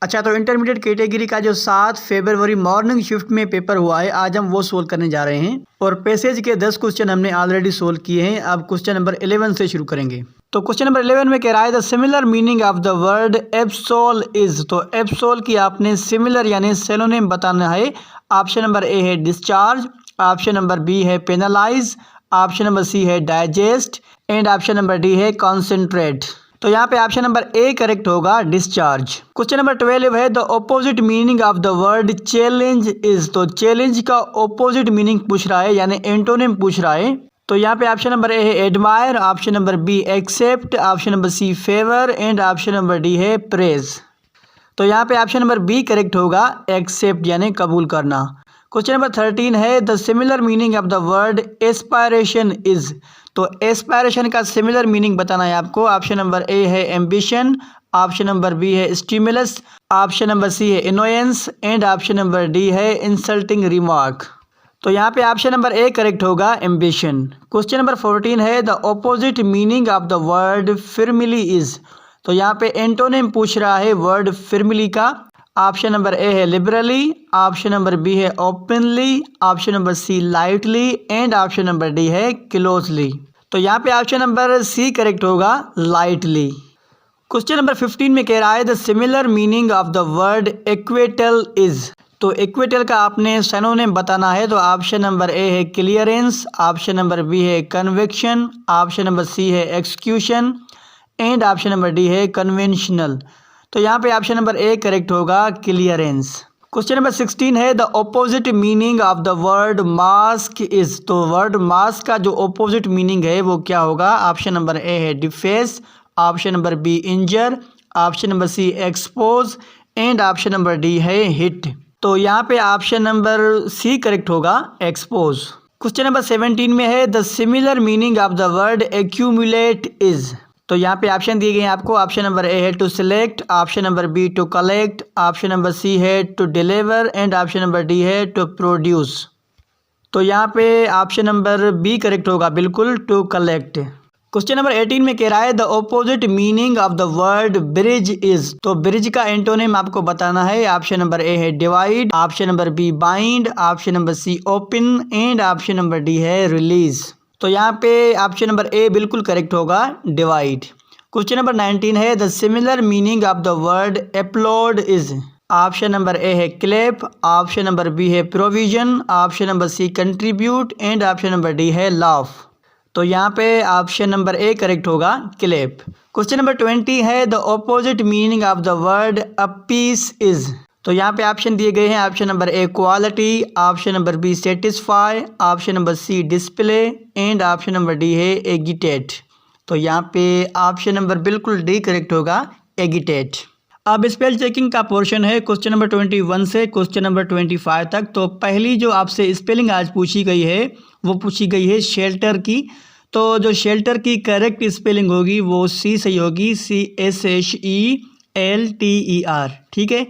अच्छा, तो intermediate category का जो 7 फरवरी मॉर्निंग शिफ्ट में पेपर हुआ है, आज हम वो सोल्व करने जा रहे हैं। और पैसेज के 10 क्वेश्चन हमने ऑलरेडी सोल्व किए हैं। अब क्वेश्चन नंबर 11 से शुरू करेंगे। तो क्वेश्चन नंबर 11 में कह रहा है the similar meaning of the word एब्सोल इज। तो एब्सोल की आपने सिमिलर यानी सिनोनिम बताना है। ऑप्शन नंबर ए है डिस्चार्ज, ऑप्शन नंबर बी है पेनलाइज, ऑप्शन नंबर सी है digest and option number D है कॉन्सेंट्रेट। तो यहाँ पे ऑप्शन नंबर ए करेक्ट होगा, डिस्चार्ज। क्वेश्चन नंबर 12 है the opposite meaning of the word challenge is. तो चैलेंज का ऑपोजिट मीनिंग पूछ रहा है यानी एंटोनिम पूछ रहा है। तो यहाँ पे ऑप्शन नंबर ए है admire, option number B except, option number C favour and option number D है प्रेज। तो यहाँ पे ऑप्शन नंबर बी करेक्ट होगा, एक्सेप्ट यानी कबूल करना। क्वेश्चन नंबर 13 है the similar meaning of the word aspiration is. तो एस्पायरेशन का सिमिलर मीनिंग बताना है आपको। ऑप्शन नंबर ए है एम्बिशन, ऑप्शन नंबर बी है स्टिमुलस, ऑप्शन नंबर सी है innocence and option number D है इंसल्टिंग रिमार्क। तो यहाँ पे ऑप्शन नंबर ए करेक्ट होगा, एम्बिशन। क्वेश्चन नंबर 14 है the opposite meaning of the word firmly is. तो यहाँ पे एंटोनिम पूछ रहा है वर्ड फिरमिली का। ऑप्शन नंबर ए है लिबरली, ऑप्शन नंबर बी है openly, option number C lightly and option number D है क्लोजली। तो यहाँ पे ऑप्शन नंबर सी करेक्ट होगा, लाइटली। क्वेश्चन नंबर 15 में कह रहा है the similar meaning of the word इक्वेटल इज। तो इक्वेटल का आपने सिनोनिम बताना है। तो ऑप्शन नंबर ए है क्लियरेंस, ऑप्शन नंबर बी है कन्विक्शन, ऑप्शन नंबर सी है execution and option number D है कन्वेंशनल। तो यहाँ पे ऑप्शन नंबर ए करेक्ट होगा, क्लियरेंस। क्वेश्चन नंबर 16 है the opposite meaning of the word mask is. तो वर्ड मास्क का जो ऑपोजिट मीनिंग है वो क्या होगा। ऑप्शन नंबर ए है deface, option number B injure, option number C expose and option number D है हिट। तो यहाँ पे ऑप्शन नंबर सी करेक्ट होगा, एक्सपोज। क्वेश्चन नंबर 17 में है the similar meaning of the word accumulate is. तो यहाँ पे ऑप्शन दिए गए हैं आपको। ऑप्शन नंबर ए है to select, option number B to collect, option number C है to deliver and option number D है टू प्रोड्यूस। तो यहाँ पे ऑप्शन नंबर बी करेक्ट होगा, बिल्कुल, टू कलेक्ट। क्वेश्चन नंबर 18 में कह रहा है the opposite meaning of the word bridge is. तो ब्रिज का एंटोनिम आपको बताना है। ऑप्शन नंबर ए है divide, option number B bind, option number C open and option number D है रिलीज। तो यहाँ पे ऑप्शन नंबर ए बिल्कुल करेक्ट होगा, डिवाइड। क्वेश्चन नंबर 19 है the similar meaning of the word applaud is. Option number A है clap, option number B है provision, option number C contribute and option number D है laugh. तो यहाँ पे option number A correct होगा, clap. Question number 20 है the opposite meaning of the word appease is. तो यहाँ पे ऑप्शन दिए गए हैं। Option number A quality, option number B satisfy, option number C display and option number D है agitate. तो यहाँ पे ऑप्शन नंबर बिल्कुल डी करेक्ट होगा, एगिटेट। अब स्पेल चेकिंग का पोर्शन है क्वेश्चन नंबर 21 से क्वेश्चन नंबर 25 तक। तो पहली जो आपसे स्पेलिंग आज पूछी गई है वो पूछी गई है शेल्टर की। तो जो शेल्टर की करेक्ट स्पेलिंग होगी वो सी सही होगी, CHELTER, ठीक है।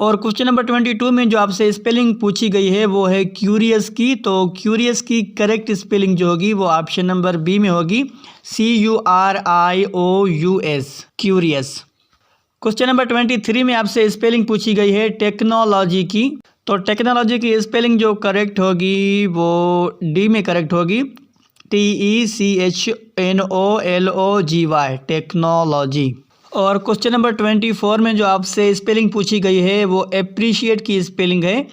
और क्वेश्चन नंबर 22 में जो आपसे स्पेलिंग पूछी गई है वो है क्यूरियस की। तो क्यूरियस की करेक्ट स्पेलिंग जो होगी वो ऑप्शन नंबर बी में होगी, CURIOUS, क्यूरियस। क्वेश्चन नंबर 23 में आपसे स्पेलिंग पूछी गई है टेक्नोलॉजी की। तो टेक्नोलॉजी की स्पेलिंग जो करेक्ट होगी वो डी में करेक्ट होगी, TECHNOLOGY, टेक्नोलॉजी। और क्वेश्चन नंबर 24 में जो आपसे स्पेलिंग पूछी गई है वो एप्रिशिएट की स्पेलिंग है।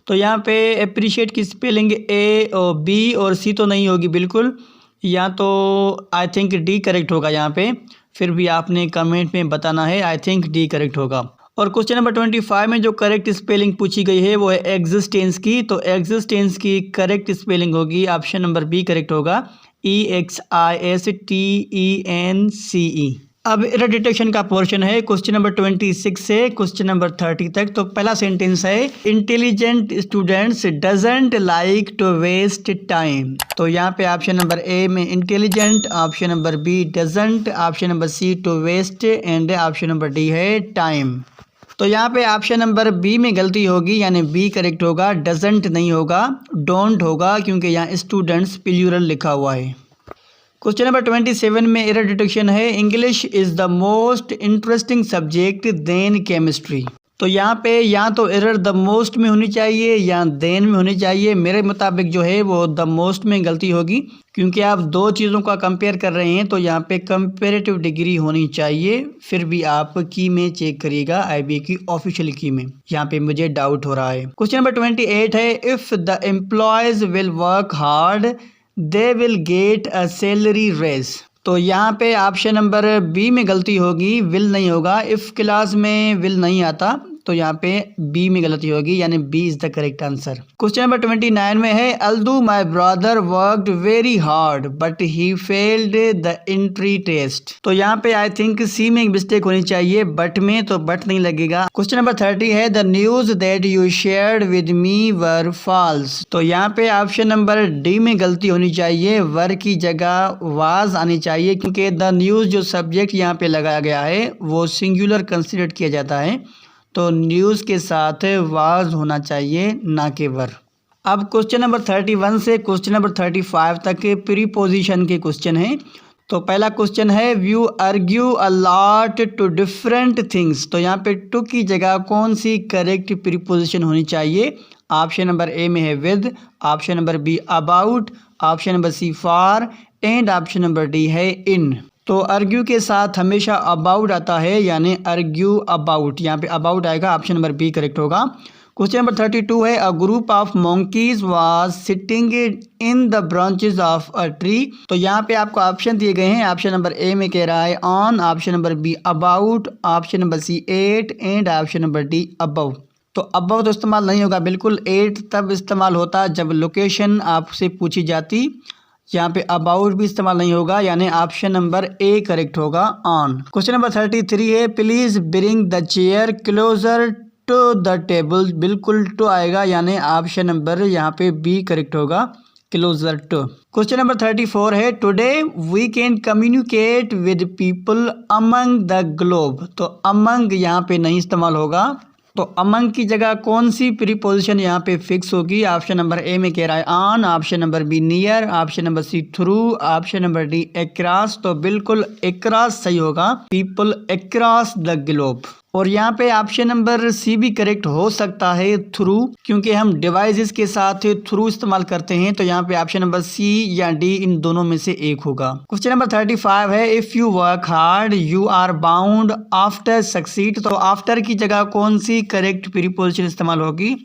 तो यहाँ पे एप्रिशिएट की स्पेलिंग ए और बी और सी तो नहीं होगी बिल्कुल, या तो आई थिंक डी करेक्ट होगा यहाँ पे। फिर भी आपने कमेंट में बताना है, आई थिंक डी करेक्ट होगा। और क्वेश्चन नंबर 25 में जो करेक्ट स्पेलिंग पूछी गई है वो है एग्जिस्टेंस की। तो एग्जिस्टेंस की करेक्ट स्पेलिंग होगी, ऑप्शन नंबर बी करेक्ट होगा, EXISTENCE। अब एरर डिटेक्शन का पोर्शन है क्वेश्चन नंबर 26 से क्वेश्चन नंबर 30 तक। तो पहला सेंटेंस है intelligent students doesn't like to waste time. तो यहाँ पे ऑप्शन नंबर ए में intelligent, option number B doesn't, option number C to waste and option number D है टाइम। तो यहाँ पे ऑप्शन नंबर बी में गलती होगी, यानी बी करेक्ट होगा, डजंट नहीं होगा, डोंट होगा, क्योंकि यहाँ स्टूडेंट्स प्लूरल लिखा हुआ है। क्वेश्चन नंबर 27 में एरर डिटेक्शन है English is the most interesting subject then chemistry. तो यहाँ पे या तो एरर द मोस्ट में होनी चाहिए या देन में होनी चाहिए। मेरे मुताबिक जो है वो द मोस्ट में गलती होगी, क्योंकि आप दो चीज़ों का कंपेयर कर रहे हैं तो यहाँ पे कंपेरेटिव डिग्री होनी चाहिए। फिर भी आप की में चेक करिएगा, IBA की ऑफिशियल की में, यहाँ पे मुझे डाउट हो रहा है। क्वेश्चन नंबर 28 है, if the employees will work hard they will get a salary raise. तो यहाँ पे ऑप्शन नंबर बी में गलती होगी, विल नहीं होगा। इफ़ क्लास में विल नहीं आता तो यहाँ पे बी में गलती होगी, यानी B is the correct answer. Question number 29 में है, although my brother worked very hard but he failed the entry test. तो यहाँ पे आई थिंक सी में एक मिस्टेक होनी चाहिए, बट में, तो बट नहीं लगेगा। क्वेश्चन नंबर 30 है, the news that you shared with me were false. तो यहाँ पे ऑप्शन नंबर डी में गलती होनी चाहिए, वर की जगह वाज आनी चाहिए, क्योंकि द न्यूज जो सब्जेक्ट यहाँ पे लगाया गया है वो सिंगुलर कंसिडर किया जाता है, तो न्यूज़ के साथ वाज होना चाहिए, ना कि वर। अब क्वेश्चन नंबर 31 से क्वेश्चन नंबर 35 तक के प्रीपोजिशन के क्वेश्चन हैं। तो पहला क्वेश्चन है, we argue a lot to different things. तो यहाँ पे टू की जगह कौन सी करेक्ट प्रीपोजिशन होनी चाहिए? ऑप्शन नंबर ए में है with, option number B about, option number C for and option number D है इन। तो आर्ग्यू के साथ हमेशा अबाउट आता है, यानी आर्ग्यू अबाउट, यहाँ पे अबाउट आएगा, ऑप्शन नंबर बी करेक्ट होगा। क्वेश्चन नंबर 32 है, a group of monkeys was sitting in the branches of a tree. तो यहाँ पे आपको ऑप्शन दिए गए हैं, ऑप्शन नंबर ए में कह रहा है on, option number B about, option number C at and option number D above. तो अबव तो इस्तेमाल नहीं होगा बिल्कुल, एट तब इस्तेमाल होता जब लोकेशन आपसे पूछी जाती। यहाँ पे अबाउट भी इस्तेमाल नहीं होगा, यानी ऑप्शन नंबर ए करेक्ट होगा, ऑन। क्वेश्चन नंबर 33 है, please bring the chair closer to the table. बिल्कुल टू आएगा, यानी ऑप्शन नंबर यहाँ पे बी करेक्ट होगा, क्लोजर टू। क्वेश्चन नंबर 34 है, today we can communicate with people among the globe. तो अमंग यहाँ पे नहीं इस्तेमाल होगा, तो अमंग की जगह कौन सी प्रीपोजिशन यहाँ पे फिक्स होगी? ऑप्शन नंबर ए में कह रहा है on, option number B near, option number C through, option number D across. तो बिल्कुल अक्रॉस सही होगा, पीपल अक्रॉस द ग्लोब। और यहाँ पे ऑप्शन नंबर सी भी करेक्ट हो सकता है, थ्रू, क्योंकि हम डिवाइसेस के साथ थ्रू इस्तेमाल करते हैं, तो यहाँ पे ऑप्शन नंबर सी या डी इन दोनों में से एक होगा। क्वेश्चन नंबर 35 है, if you work hard you are bound after succeed. तो आफ्टर की जगह कौन सी करेक्ट प्रीपोजिशन इस्तेमाल होगी?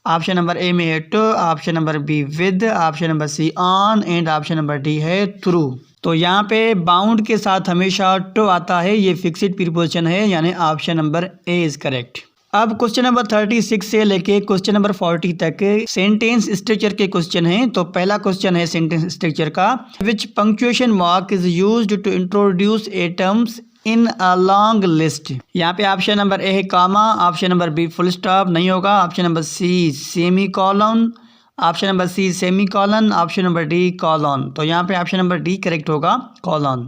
ऑप्शन नंबर ए में है to, option number B with, option number C on and option number D है थ्रू। तो यहाँ पे बाउंड के साथ हमेशा टू आता है, ये फिक्स्ड प्रीपोजिशन है, यानी option number A is correct. अब क्वेश्चन नंबर 36 से लेके क्वेश्चन नंबर 40 तक सेंटेंस स्ट्रक्चर के क्वेश्चन हैं। तो पहला क्वेश्चन है सेंटेंस स्ट्रक्चर का, which punctuation mark is used to introduce a terms in a long list. यहाँ पे ऑप्शन नंबर ए है comma, option number B full stop नहीं होगा, option number C semicolon, option number C semicolon, option number D colon. तो यहाँ पे option number D correct होगा, colon.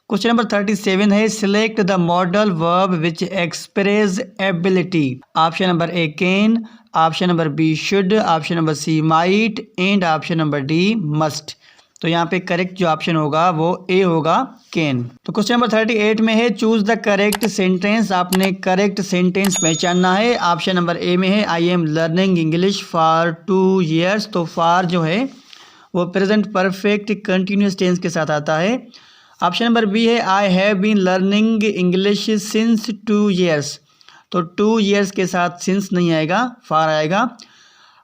Question number 37 है, select the modal verb which express ability. Option number A can, option number B should, option number C might and option number D must. तो यहाँ पे correct जो option होगा वो ए होगा, can. तो क्वेश्चन नंबर 38 में है, चूज द करेक्ट सेंटेंस। आपने करेक्ट सेंटेंस पहचानना है। ऑप्शन नंबर ए में है, I am learning English for 2 years। तो फॉर जो है वो प्रेजेंट परफेक्ट कंटिन्यूस टेंस के साथ आता है। ऑप्शन नंबर बी है, I have been learning English since 2 years। तो 2 years के साथ सिंस नहीं आएगा, फॉर आएगा।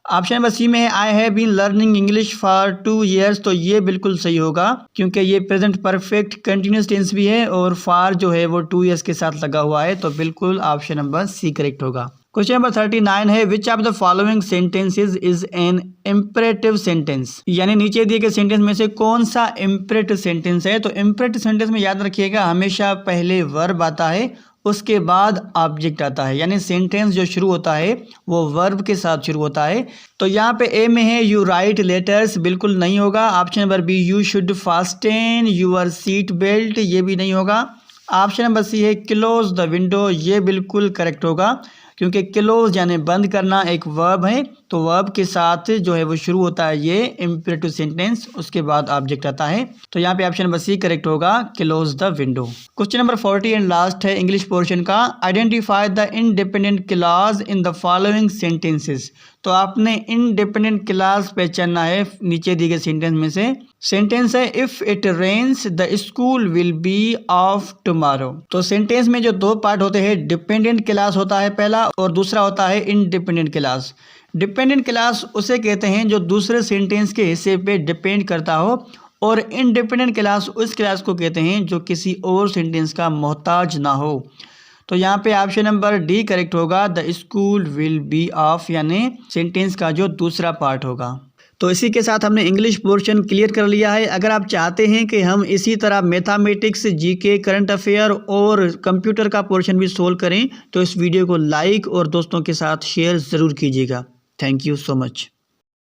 ऑप्शन नंबर सी में है, I have been learning English for 2 years। तो ये बिल्कुल सही होगा, क्योंकि ये प्रेजेंट परफेक्ट कंटिन्यूस टेंस भी है और फॉर जो है वो 2 years के साथ लगा हुआ है, तो बिल्कुल ऑप्शन नंबर सी करेक्ट होगा। क्वेश्चन नंबर 39 है, which of the following sentences is an imperative sentence. यानी नीचे दिए गए सेंटेंस में से कौन सा इम्परेटिव सेंटेंस है? तो इम्परेटिव सेंटेंस में याद रखिएगा हमेशा पहले वर्ब आता है, उसके बाद ऑब्जेक्ट आता है, यानी सेंटेंस जो शुरू होता है वो वर्ब के साथ शुरू होता है। तो यहाँ पे ए में है, यू राइट लेटर्स, बिल्कुल नहीं होगा। Option number B, you should fasten your seat belt, ये भी नहीं होगा। ऑप्शन नंबर सी है, क्लोज द विंडो, ये बिल्कुल करेक्ट होगा। क्योंकि क्लोज यानी बंद करना एक वर्ब है, तो वर्ब के साथ जो है वो शुरू होता है ये इम्पेरेटिव सेंटेंस, उसके बाद ऑब्जेक्ट आता है। तो यहाँ पे ऑप्शन नंबर सी करेक्ट होगा, close the window. Question number 40 and last है इंग्लिश पोर्शन का। Identify the independent clause in the following sentences. तो आपने इंडिपेंडेंट क्लॉज पहचानना है नीचे दिए गए सेंटेंस में से। सेंटेंस है if it rains the school will be off tomorrow. तो सेंटेंस में जो दो पार्ट होते हैं, डिपेंडेंट क्लॉज होता है पहला और दूसरा होता है इंडिपेंडेंट क्लॉज। डिपेंडेंट क्लॉज उसे कहते हैं जो दूसरे सेंटेंस के हिस्से पे डिपेंड करता हो, और इंडिपेंडेंट क्लॉज उस क्लॉज को कहते हैं जो किसी और सेंटेंस का मोहताज ना हो। तो यहाँ पे ऑप्शन नंबर डी करेक्ट होगा, the school will be of, यानी सेंटेंस का जो दूसरा पार्ट होगा। तो इसी के साथ हमने इंग्लिश पोर्शन क्लियर कर लिया है। अगर आप चाहते हैं कि हम इसी तरह मैथमेटिक्स, जीके, करंट अफेयर और कंप्यूटर का पोर्शन भी सोल्व करें, तो इस वीडियो को लाइक और दोस्तों के साथ शेयर ज़रूर कीजिएगा। Thank you so much.